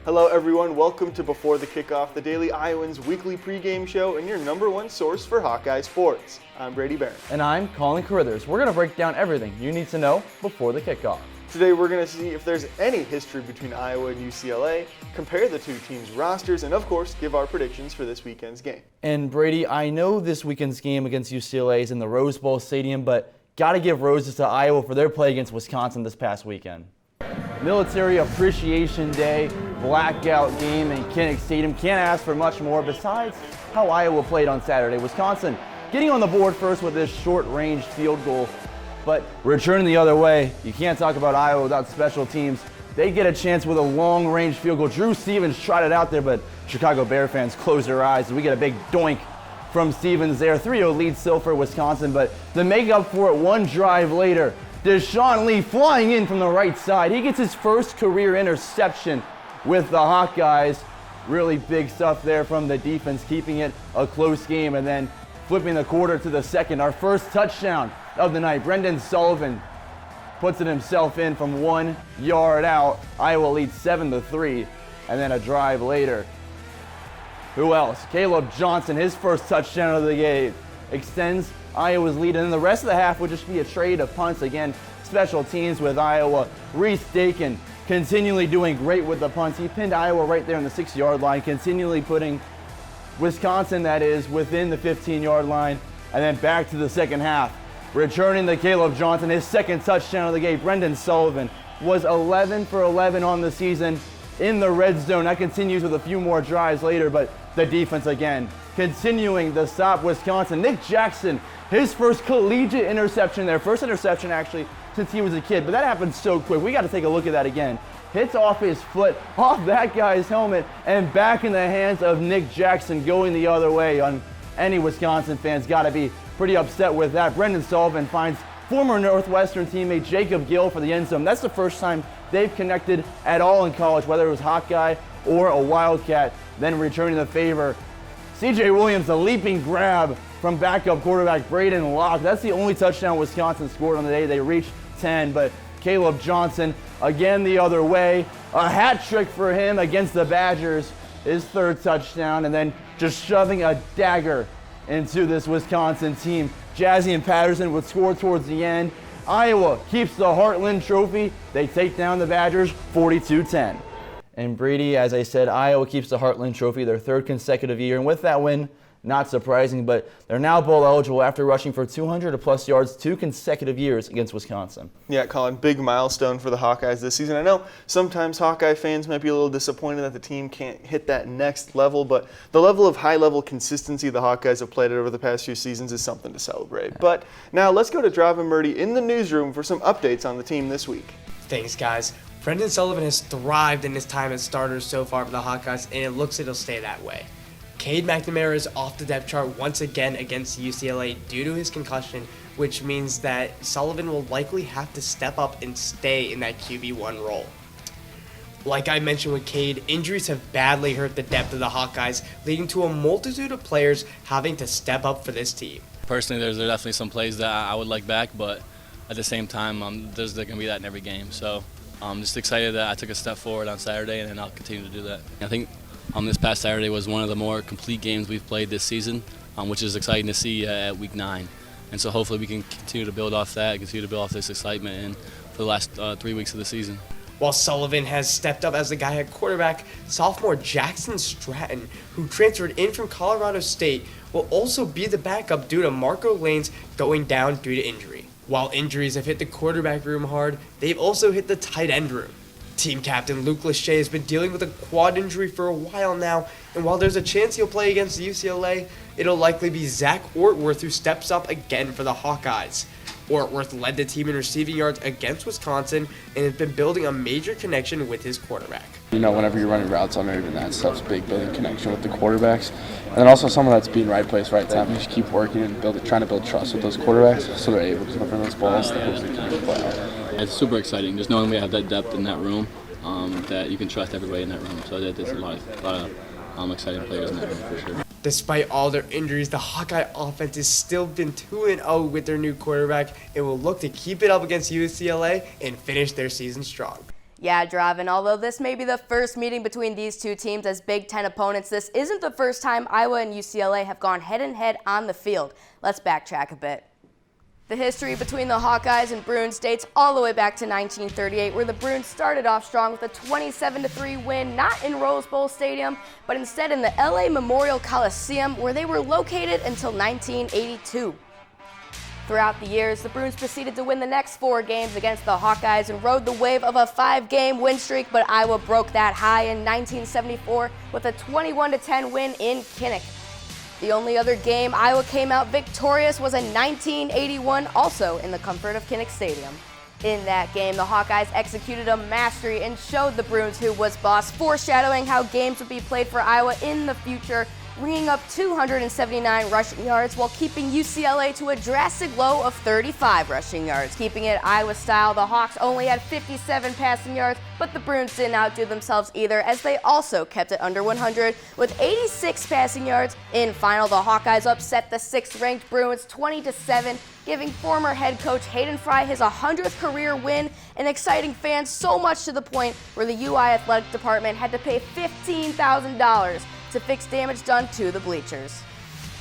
Hello everyone, welcome to Before the Kickoff, the Daily Iowans weekly pregame show and your number one source for Hawkeye sports. I'm Brady Barron. And I'm Colin Carruthers. We're going to break down everything you need to know before the kickoff. Today we're going to see if there's any history between Iowa and UCLA, compare the two teams' rosters, and of course give our predictions for this weekend's game. And Brady, I know this weekend's game against UCLA is in the Rose Bowl Stadium, but got to give roses to Iowa for their play against Wisconsin this past weekend. Military Appreciation Day, blackout game in Kinnick Stadium. Can't ask for much more besides how Iowa played on Saturday. Wisconsin getting on the board first with this short-range field goal, but returning the other way. You can't talk about Iowa without special teams. They get a chance with a long-range field goal. Drew Stevens tried it out there, but Chicago Bear fans close their eyes. We get a big doink from Stevens there. 3-0 lead still for Wisconsin, but to make up for it one drive later, Deshaun Lee flying in from the right side. He gets his first career interception with the Hawkeyes. Really big stuff there from the defense, keeping it a close game and then flipping the quarter to the second. Our first touchdown of the night. Brendan Sullivan puts it himself in from 1 yard out. Iowa leads 7-3, and then a drive later. Who else? Caleb Johnson, his first touchdown of the game, extends Iowa's lead, and then the rest of the half would just be a trade of punts. Again, special teams with Iowa. Reese Dakin continually doing great with the punts. He pinned Iowa right there on the 6-yard line, continually putting Wisconsin, that is, within the 15-yard line, and then back to the second half. Returning to Caleb Johnson, his second touchdown of the game. Brendan Sullivan was 11 for 11 on the season in the red zone. That continues with a few more drives later, but the defense again continuing to stop Wisconsin. Nick Jackson, his first collegiate interception there. First interception actually since he was a kid, but that happened so quick. We got to take a look at that again. Hits off his foot, off that guy's helmet, and back in the hands of Nick Jackson going the other way. On any Wisconsin fans got to be pretty upset with that. Brendan Sullivan finds former Northwestern teammate Jacob Gill for the end zone. That's the first time they've connected at all in college, whether it was Hawkeye or a Wildcat. Then returning the favor, C.J. Williams, a leaping grab from backup quarterback Braden Locke. That's the only touchdown Wisconsin scored on the day. They reached 10, but Caleb Johnson, again the other way. A hat trick for him against the Badgers, his third touchdown, and then just shoving a dagger into this Wisconsin team. Jazzy and Patterson would score towards the end. Iowa keeps the Heartland Trophy. They take down the Badgers 42-10. And Brady, as I said, Iowa keeps the Heartland Trophy, their third consecutive year. And with that win, not surprising, but they're now bowl eligible after rushing for 200-plus yards 2 consecutive years against Wisconsin. Yeah, Colin, big milestone for the Hawkeyes this season. I know sometimes Hawkeye fans might be a little disappointed that the team can't hit that next level, but the level of high-level consistency the Hawkeyes have played at over the past few seasons is something to celebrate. But now let's go to Draven Murdy in the newsroom for some updates on the team this week. Thanks, guys. Brendan Sullivan has thrived in his time as starter so far for the Hawkeyes, and it looks like it'll stay that way. Cade McNamara is off the depth chart once again against UCLA due to his concussion, which means that Sullivan will likely have to step up and stay in that QB1 role. Like I mentioned with Cade, injuries have badly hurt the depth of the Hawkeyes, leading to a multitude of players having to step up for this team. Personally, there's definitely some plays that I would like back, but at the same time, there's going to be that in every game. So I'm just excited that I took a step forward on Saturday, and I'll continue to do that. I think this past Saturday was one of the more complete games we've played this season, which is exciting to see at Week 9. And so hopefully we can continue to build off that, continue to build off this excitement and for the last 3 weeks of the season. While Sullivan has stepped up as the guy at quarterback, sophomore Jackson Stratton, who transferred in from Colorado State, will also be the backup due to Marco Lanes going down due to injury. While injuries have hit the quarterback room hard, they've also hit the tight end room. Team captain Luke Lachey has been dealing with a quad injury for a while now, and while there's a chance he'll play against UCLA, it'll likely be Zach Ortworth who steps up again for the Hawkeyes. Ortworth led the team in receiving yards against Wisconsin and has been building a major connection with his quarterback. You know, whenever you're running routes on even that stuff's big, building connection with the quarterbacks. And then also someone that's being right place, right time. You just keep working and trying to build trust with those quarterbacks so they're able to deliver those balls that hopefully can play out. It's super exciting, just knowing we have that depth in that room, that you can trust everybody in that room. So there's a lot of exciting players in that room for sure. Despite all their injuries, the Hawkeye offense has still been 2-0 with their new quarterback and will look to keep it up against UCLA and finish their season strong. Yeah, Draven, although this may be the first meeting between these two teams as Big Ten opponents, this isn't the first time Iowa and UCLA have gone head-to-head on the field. Let's backtrack a bit. The history between the Hawkeyes and Bruins dates all the way back to 1938, where the Bruins started off strong with a 27-3 win, not in Rose Bowl Stadium, but instead in the LA Memorial Coliseum, where they were located until 1982. Throughout the years, the Bruins proceeded to win the next 4 games against the Hawkeyes and rode the wave of a 5-game win streak, but Iowa broke that high in 1974 with a 21-10 win in Kinnick. The only other game Iowa came out victorious was in 1981, also in the comfort of Kinnick Stadium. In that game, the Hawkeyes executed a mastery and showed the Bruins who was boss, foreshadowing how games would be played for Iowa in the future, ringing up 279 rushing yards while keeping UCLA to a drastic low of 35 rushing yards. Keeping it Iowa style, the Hawks only had 57 passing yards, but the Bruins didn't outdo themselves either, as they also kept it under 100 with 86 passing yards. In final, the Hawkeyes upset the 6th-ranked Bruins 20-7, giving former head coach Hayden Fry his 100th career win and exciting fans so much to the point where the UI athletic department had to pay $15,000 to fix damage done to the bleachers.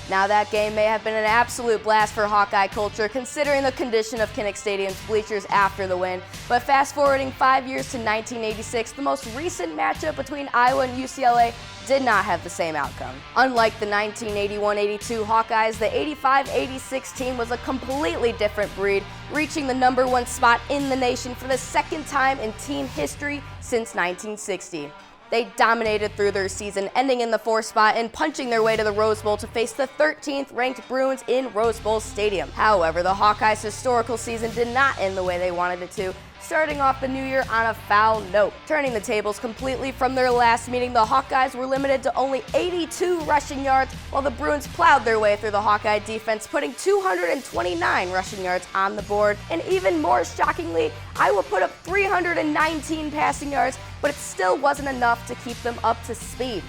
Now that game may have been an absolute blast for Hawkeye culture considering the condition of Kinnick Stadium's bleachers after the win, but fast forwarding 5 years to 1986, the most recent matchup between Iowa and UCLA did not have the same outcome. Unlike the 1981-82 Hawkeyes, the 85-86 team was a completely different breed, reaching the #1 spot in the nation for the 2nd time in team history since 1960. They dominated through their season, ending in the 4th spot and punching their way to the Rose Bowl to face the 13th-ranked Bruins in Rose Bowl Stadium. However, the Hawkeyes' historical season did not end the way they wanted it to, starting off the new year on a foul note. Turning the tables completely from their last meeting, the Hawkeyes were limited to only 82 rushing yards, while the Bruins plowed their way through the Hawkeye defense, putting 229 rushing yards on the board. And even more shockingly, Iowa put up 319 passing yards, but it still wasn't enough to keep them up to speed.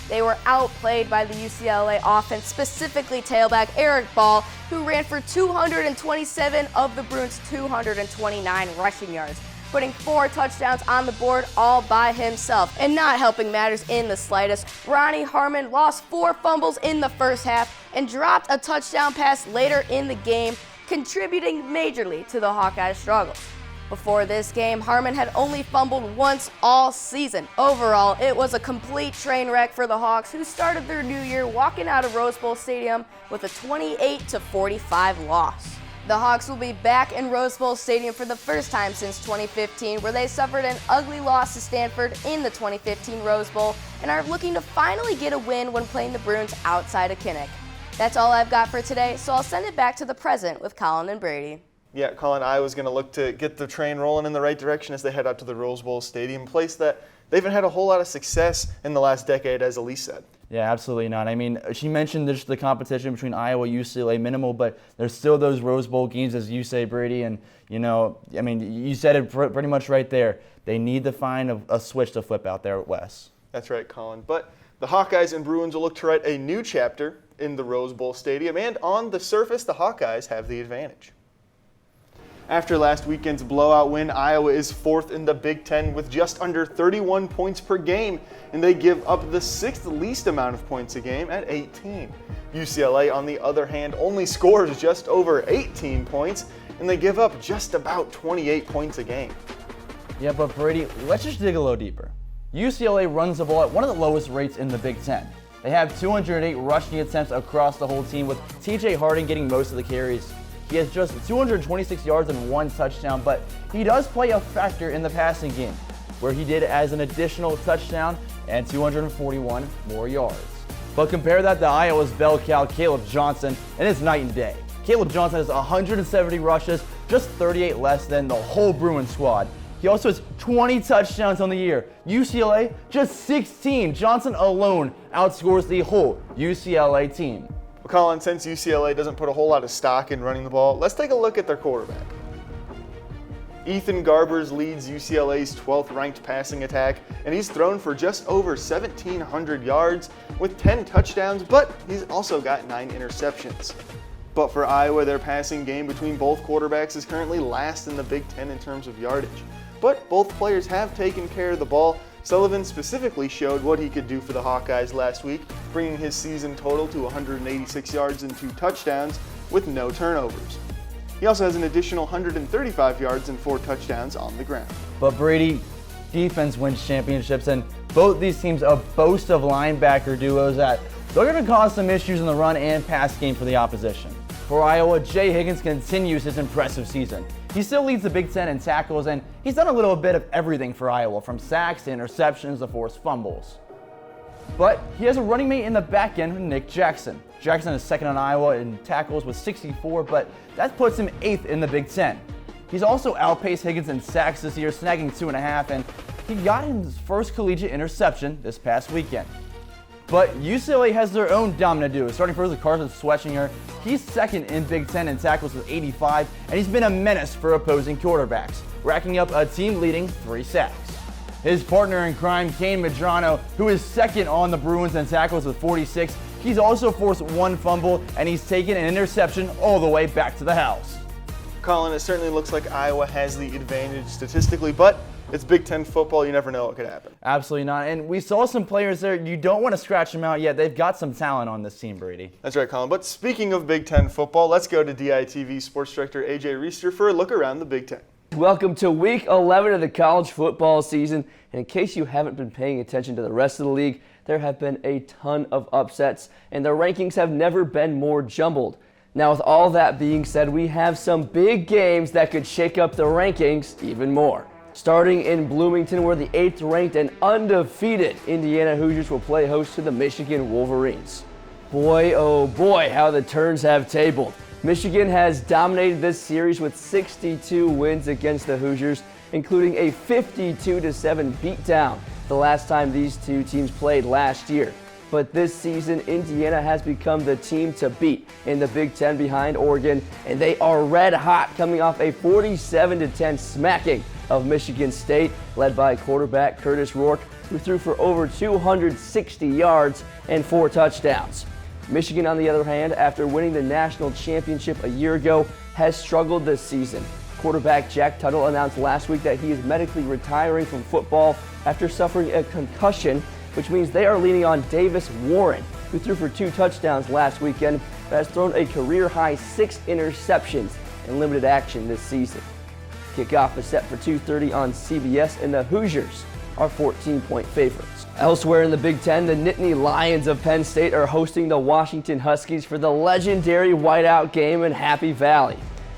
They were outplayed by the UCLA offense, specifically tailback Eric Ball, who ran for 227 of the Bruins' 229 rushing yards, putting 4 touchdowns on the board all by himself. And not helping matters in the slightest, Ronnie Harmon lost 4 fumbles in the first half and dropped a touchdown pass later in the game, contributing majorly to the Hawkeyes' struggles. Before this game, Harmon had only fumbled once all season. Overall, it was a complete train wreck for the Hawks, who started their new year walking out of Rose Bowl Stadium with a 28-45 loss. The Hawks will be back in Rose Bowl Stadium for the first time since 2015, where they suffered an ugly loss to Stanford in the 2015 Rose Bowl and are looking to finally get a win when playing the Bruins outside of Kinnick. That's all I've got for today, so I'll send it back to the present with Colin and Brady. Yeah, Colin, Iowa's going to look to get the train rolling in the right direction as they head out to the Rose Bowl Stadium, a place that they haven't had a whole lot of success in the last decade, as Elise said. Yeah, absolutely not. I mean, she mentioned just the competition between Iowa and UCLA minimal, but there's still those Rose Bowl games, as you say, Brady, and, you know, I mean, you said it pretty much right there. They need to find a switch to flip out there at Wes. That's right, Colin. But the Hawkeyes and Bruins will look to write a new chapter in the Rose Bowl Stadium, and on the surface, the Hawkeyes have the advantage. After last weekend's blowout win, Iowa is 4th in the Big Ten with just under 31 points per game, and they give up the 6th least amount of points a game at 18. UCLA, on the other hand, only scores just over 18 points, and they give up just about 28 points a game. Yeah, but Brady, let's just dig a little deeper. UCLA runs the ball at one of the lowest rates in the Big Ten. They have 208 rushing attempts across the whole team, with TJ Harding getting most of the carries. He has just 226 yards and 1 touchdown, but he does play a factor in the passing game, where he did as an additional touchdown and 241 more yards. But compare that to Iowa's bell cow, Caleb Johnson, and it's night and day. Caleb Johnson has 170 rushes, just 38 less than the whole Bruins squad. He also has 20 touchdowns on the year. UCLA, just 16. Johnson alone outscores the whole UCLA team. Well, Colin, since UCLA doesn't put a whole lot of stock in running the ball, let's take a look at their quarterback. Ethan Garbers leads UCLA's 12th ranked passing attack, and he's thrown for just over 1,700 yards with 10 touchdowns, but he's also got 9 interceptions. But for Iowa, their passing game between both quarterbacks is currently last in the Big Ten in terms of yardage. but both players have taken care of the ball. Sullivan specifically showed what he could do for the Hawkeyes last week, bringing his season total to 186 yards and 2 touchdowns with no turnovers. He also has an additional 135 yards and 4 touchdowns on the ground. But Brady, defense wins championships, and both these teams a boast of linebacker duos that they're going to cause some issues in the run and pass game for the opposition. For Iowa, Jay Higgins continues his impressive season. He still leads the Big Ten in tackles, and he's done a little bit of everything for Iowa, from sacks to interceptions to forced fumbles. But he has a running mate in the back end with Nick Jackson. Jackson is second on Iowa in tackles with 64, but that puts him 8th in the Big Ten. He's also outpaced Higgins in sacks this year, snagging 2.5, and he got his first collegiate interception this past weekend. But UCLA has their own dominant duo. Starting first with Carson Schwetzinger, he's second in Big Ten in tackles with 85, and he's been a menace for opposing quarterbacks, racking up a team-leading 3 sacks. His partner in crime, Kane Medrano, who is second on the Bruins in tackles with 46, he's also forced 1 fumble, and he's taken an interception all the way back to the house. Colin, it certainly looks like Iowa has the advantage statistically, but it's Big Ten football. You never know what could happen. Absolutely not. And we saw some players there. You don't want to scratch them out yet. They've got some talent on this team, Brady. That's right, Colin. But speaking of Big Ten football, let's go to DITV Sports Director A.J. Reister for a look around the Big Ten. Welcome to Week 11 of the college football season. And in case you haven't been paying attention to the rest of the league, there have been a ton of upsets, and the rankings have never been more jumbled. Now, with all that being said, we have some big games that could shake up the rankings even more. Starting in Bloomington, where the 8th ranked and undefeated Indiana Hoosiers will play host to the Michigan Wolverines. Boy, oh boy, how the turns have tabled. Michigan has dominated this series with 62 wins against the Hoosiers, including a 52-7 beatdown the last time these two teams played last year. But this season, Indiana has become the team to beat in the Big Ten behind Oregon, and they are red hot, coming off a 47-10 smacking of Michigan State, led by quarterback Curtis Rourke, who threw for over 260 yards and 4 touchdowns. Michigan, on the other hand, after winning the national championship a year ago, has struggled this season. Quarterback Jack Tuttle announced last week that he is medically retiring from football after suffering a concussion, which means they are leaning on Davis Warren, who threw for 2 touchdowns last weekend, but has thrown a career-high 6 interceptions in limited action this season. Kickoff is set for 2:30 on CBS, and the Hoosiers are 14-point favorites. Elsewhere in the Big Ten, the Nittany Lions of Penn State are hosting the Washington Huskies for the legendary whiteout game in Happy Valley.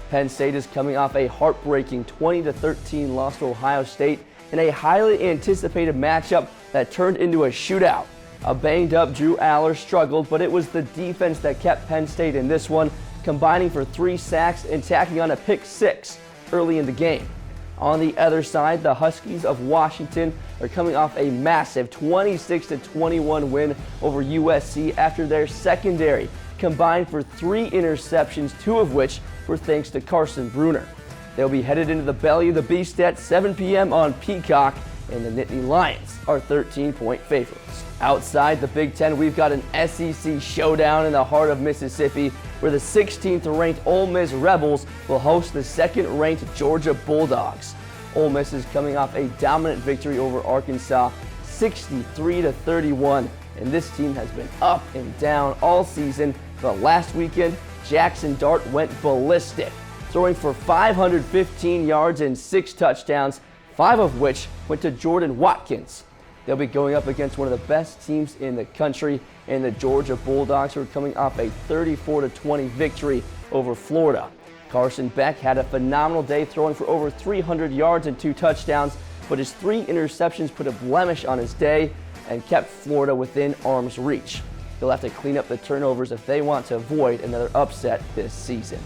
Penn State is coming off a heartbreaking 20-13 loss to Ohio State in a highly anticipated matchup that turned into a shootout. A banged-up Drew Aller struggled, but it was the defense that kept Penn State in this one, combining for 3 sacks and tacking on a pick 6 early in the game. On the other side, the Huskies of Washington are coming off a massive 26-21 win over USC after their secondary combined for 3 interceptions, 2 of which were thanks to Carson Bruner. They'll be headed into the belly of the beast at 7 p.m. on Peacock, and the Nittany Lions are 13-point favorites. Outside the Big Ten, we've got an SEC showdown in the heart of Mississippi, where the 16th-ranked Ole Miss Rebels will host the 2nd-ranked Georgia Bulldogs. Ole Miss is coming off a dominant victory over Arkansas, 63-31, and this team has been up and down all season. But last weekend, Jackson Dart went ballistic, throwing for 515 yards and 6 touchdowns, 5 of which went to Jordan Watkins. They'll be going up against one of the best teams in the country, and the Georgia Bulldogs, who are coming off a 34-20 victory over Florida. Carson Beck had a phenomenal day, throwing for over 300 yards and 2 touchdowns, but his 3 interceptions put a blemish on his day and kept Florida within arm's reach. They'll have to clean up the turnovers if they want to avoid another upset this season.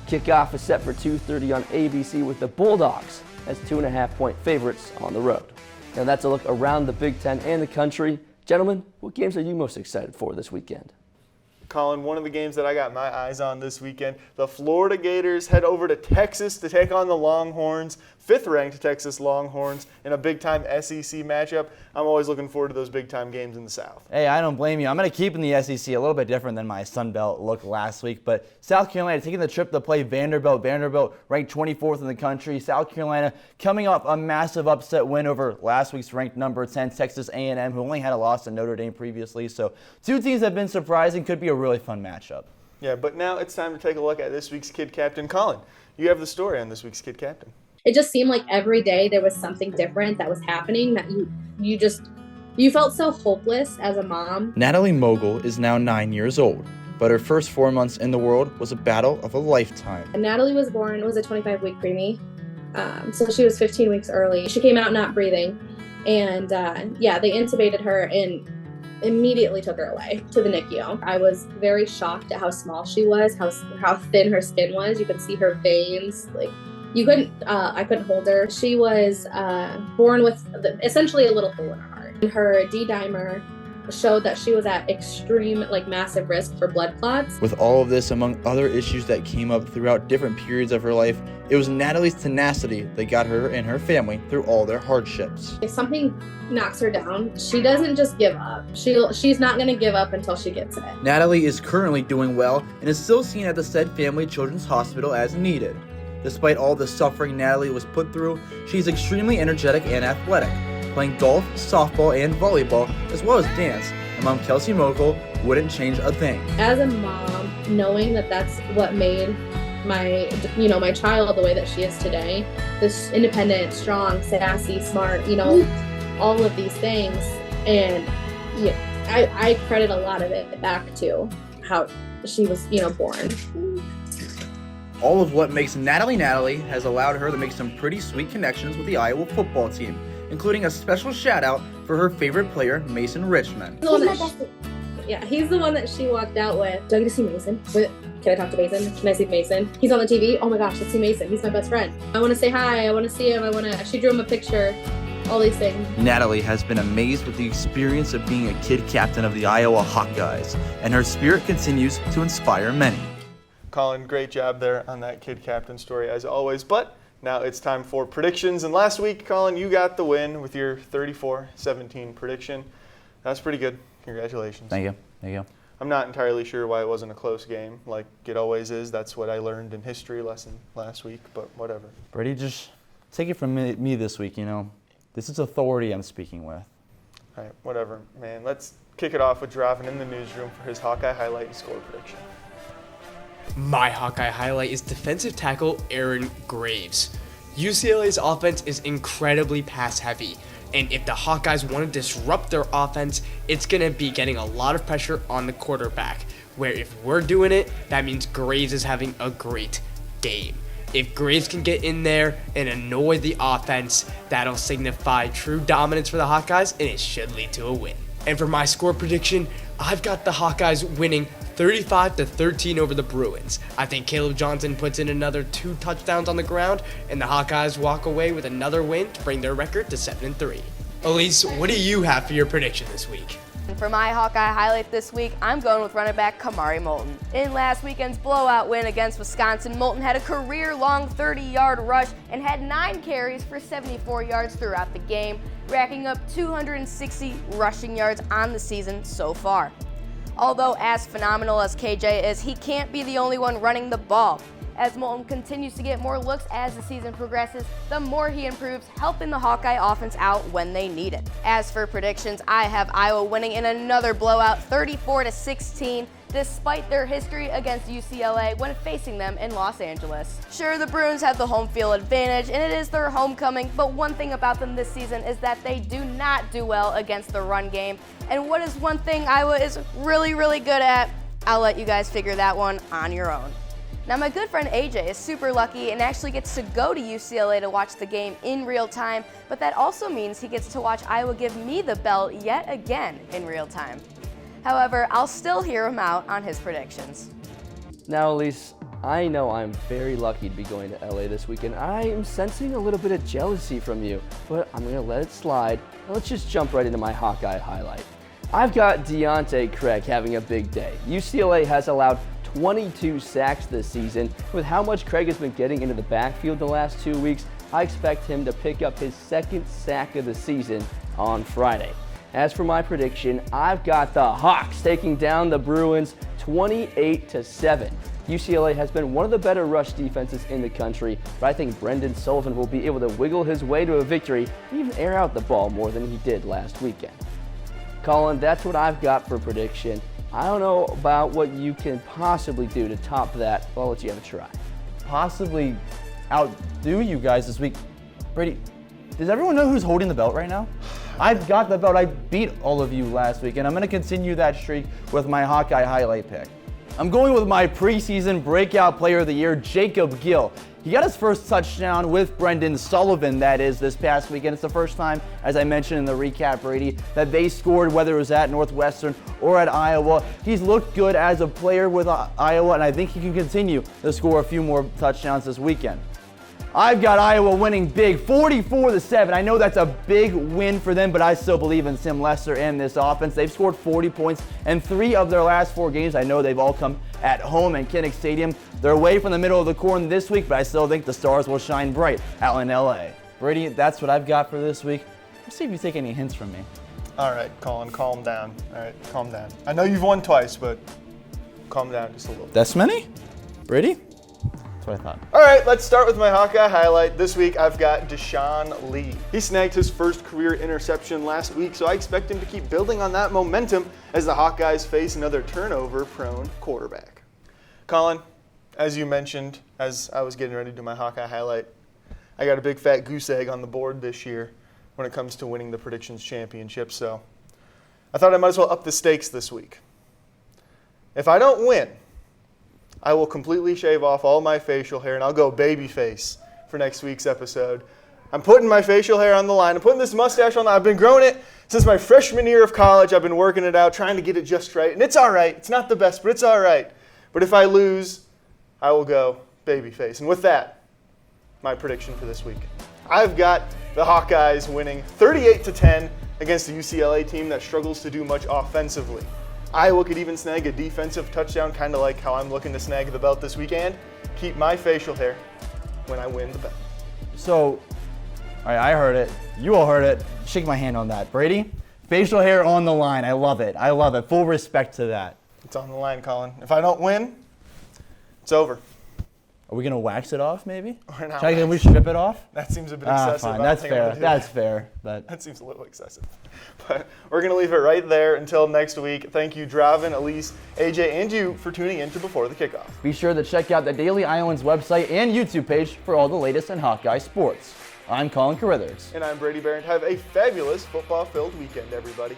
Kickoff is set for 2:30 on ABC, with the Bulldogs as 2.5-point favorites on the road. Now that's a look around the Big Ten and the country. Gentlemen, what games are you most excited for this weekend? Colin, one of the games that I got my eyes on this weekend, the Florida Gators head over to Texas to take on the Longhorns fifth-ranked Texas Longhorns in a big-time SEC matchup. I'm always looking forward to those big-time games in the South. Hey, I don't blame you. I'm going to keep in the SEC, a little bit different than my Sun Belt look last week. But South Carolina taking the trip to play Vanderbilt. Vanderbilt ranked 24th in the country. South Carolina coming off a massive upset win over last week's ranked number 10 Texas A&M, who only had a loss to Notre Dame previously. So two teams have been surprising. Could be a really fun matchup. Yeah, but now it's time to take a look at this week's Kid Captain. Colin, you have the story on this week's Kid Captain. It just seemed like every day there was something different that was happening that you felt so hopeless as a mom. Natalie Mogul is now 9 years old, but her first 4 months in the world was a battle of a lifetime. And Natalie was born, it was a 25-week preemie, so she was 15 weeks early. She came out not breathing, and they intubated her and immediately took her away to the NICU. I was very shocked at how small she was, how thin her skin was. You could see her veins, I couldn't hold her. She was born with essentially a little hole in her heart. Her D-dimer showed that she was at extreme, massive risk for blood clots. With all of this, among other issues that came up throughout different periods of her life, it was Natalie's tenacity that got her and her family through all their hardships. If something knocks her down, she doesn't just give up. She's not going to give up until she gets it. Natalie is currently doing well and is still seen at the said Family Children's Hospital as needed. Despite all the suffering Natalie was put through, she's extremely energetic and athletic, playing golf, softball, and volleyball, as well as dance, and Mom Kelsey Mogul wouldn't change a thing. As a mom, knowing that that's what made my child the way that she is today, this independent, strong, sassy, smart, all of these things, and I credit a lot of it back to how she was, born. All of what makes Natalie has allowed her to make some pretty sweet connections with the Iowa football team, including a special shout out for her favorite player, Mason Richmond. He's the one that she walked out with. Do I get to see Mason? Can I talk to Mason? Can I see Mason? He's on the TV. Oh my gosh, let's see Mason. He's my best friend. I want to say hi. I want to see him. She drew him a picture. All these things. Natalie has been amazed with the experience of being a kid captain of the Iowa Hawkeyes, and her spirit continues to inspire many. Colin, great job there on that Kid Captain story as always. But now it's time for predictions. And last week, Colin, you got the win with your 34-17 prediction. That's pretty good. Congratulations. Thank you. I'm not entirely sure why it wasn't a close game like it always is. That's what I learned in history lesson last week, but whatever. Brady, just take it from me this week, This is authority I'm speaking with. All right, whatever, man. Let's kick it off with Dravin in the newsroom for his Hawkeye highlight and score prediction. My Hawkeye highlight is defensive tackle Aaron Graves. UCLA's offense is incredibly pass heavy, and if the Hawkeyes want to disrupt their offense, it's going to be getting a lot of pressure on the quarterback, where if we're doing it, that means Graves is having a great game. If Graves can get in there and annoy the offense, that'll signify true dominance for the Hawkeyes, and it should lead to a win. And for my score prediction, I've got the Hawkeyes winning 35-13 over the Bruins. I think Caleb Johnson puts in another 2 touchdowns on the ground, and the Hawkeyes walk away with another win to bring their record to 7-3. Elise, what do you have for your prediction this week? For my Hawkeye highlight this week, I'm going with running back Kamari Moulton. In last weekend's blowout win against Wisconsin, Moulton had a career-long 30-yard rush and had 9 carries for 74 yards throughout the game, racking up 260 rushing yards on the season so far. Although as phenomenal as KJ is, he can't be the only one running the ball. As Moulton continues to get more looks as the season progresses, the more he improves, helping the Hawkeye offense out when they need it. As for predictions, I have Iowa winning in another blowout, 34-16, despite their history against UCLA when facing them in Los Angeles. Sure, the Bruins have the home field advantage, and it is their homecoming, but one thing about them this season is that they do not do well against the run game. And what is one thing Iowa is really, really good at? I'll let you guys figure that one on your own. Now, my good friend AJ is super lucky and actually gets to go to UCLA to watch the game in real time, but that also means he gets to watch Iowa give me the belt yet again in real time. However, I'll still hear him out on his predictions. Now, Elise, I know I'm very lucky to be going to LA this weekend. I am sensing a little bit of jealousy from you, but I'm going to let it slide. Now, let's just jump right into my Hawkeye highlight. I've got Deontay Craig having a big day. UCLA has allowed 22 sacks this season. With how much Craig has been getting into the backfield the last 2 weeks, I expect him to pick up his second sack of the season on Friday. As for my prediction, I've got the Hawks taking down the Bruins 28-7. UCLA has been one of the better rush defenses in the country, but I think Brendan Sullivan will be able to wiggle his way to a victory and even air out the ball more than he did last weekend. Colin, that's what I've got for prediction. I don't know about what you can possibly do to top that, but I'll let you have a try. Possibly outdo you guys this week. Brady, does everyone know who's holding the belt right now? I've got the belt. I beat all of you last week, and I'm going to continue that streak with my Hawkeye highlight pick. I'm going with my preseason breakout player of the year, Jacob Gill. He got his first touchdown with Brendan Sullivan, that is, this past weekend. It's the first time, as I mentioned in the recap, Brady, that they scored, whether it was at Northwestern or at Iowa. He's looked good as a player with Iowa, and I think he can continue to score a few more touchdowns this weekend. I've got Iowa winning big, 44-7. I know that's a big win for them, but I still believe in Tim Lester and this offense. They've scored 40 points in 3 of their last 4 games. I know they've all come at home in Kinnick Stadium. They're away from the middle of the corn this week, but I still think the stars will shine bright out in LA. Brady, that's what I've got for this week. Let's see if you take any hints from me. All right, Colin, calm down. All right, calm down. I know you've won twice, but calm down just a little bit. That's many? Brady? That's what I thought. All right, let's start with my Hawkeye highlight. This week, I've got Deshaun Lee. He snagged his first career interception last week, so I expect him to keep building on that momentum as the Hawkeyes face another turnover-prone quarterback. Colin, as you mentioned, as I was getting ready to do my Hawkeye highlight, I got a big fat goose egg on the board this year when it comes to winning the Predictions Championship, so I thought I might as well up the stakes this week. If I don't win, I will completely shave off all my facial hair, and I'll go baby face for next week's episode. I'm putting my facial hair on the line. I'm putting this mustache on. I've been growing it since my freshman year of college. I've been working it out, trying to get it just right, and it's all right. It's not the best, but it's all right. But if I lose, I will go baby face. And with that, my prediction for this week. I've got the Hawkeyes winning 38-10 against the UCLA team that struggles to do much offensively. Iowa could even snag a defensive touchdown, kind of like how I'm looking to snag the belt this weekend. Keep my facial hair when I win the belt. So, all right, I heard it. You all heard it. Shake my hand on that. Brady, facial hair on the line. I love it. I love it. Full respect to that. It's on the line, Colin. If I don't win, it's over. Are we going to wax it off, maybe? Or not Can we strip it off? That seems a bit excessive. Fine. That's fair. That's fair. But that seems a little excessive. But we're going to leave it right there until next week. Thank you, Dravin, Elise, AJ, and you for tuning in to Before the Kickoff. Be sure to check out the Daily Iowans website and YouTube page for all the latest in Hawkeye sports. I'm Colin Carithers. And I'm Brady Barron. Have a fabulous football-filled weekend, everybody.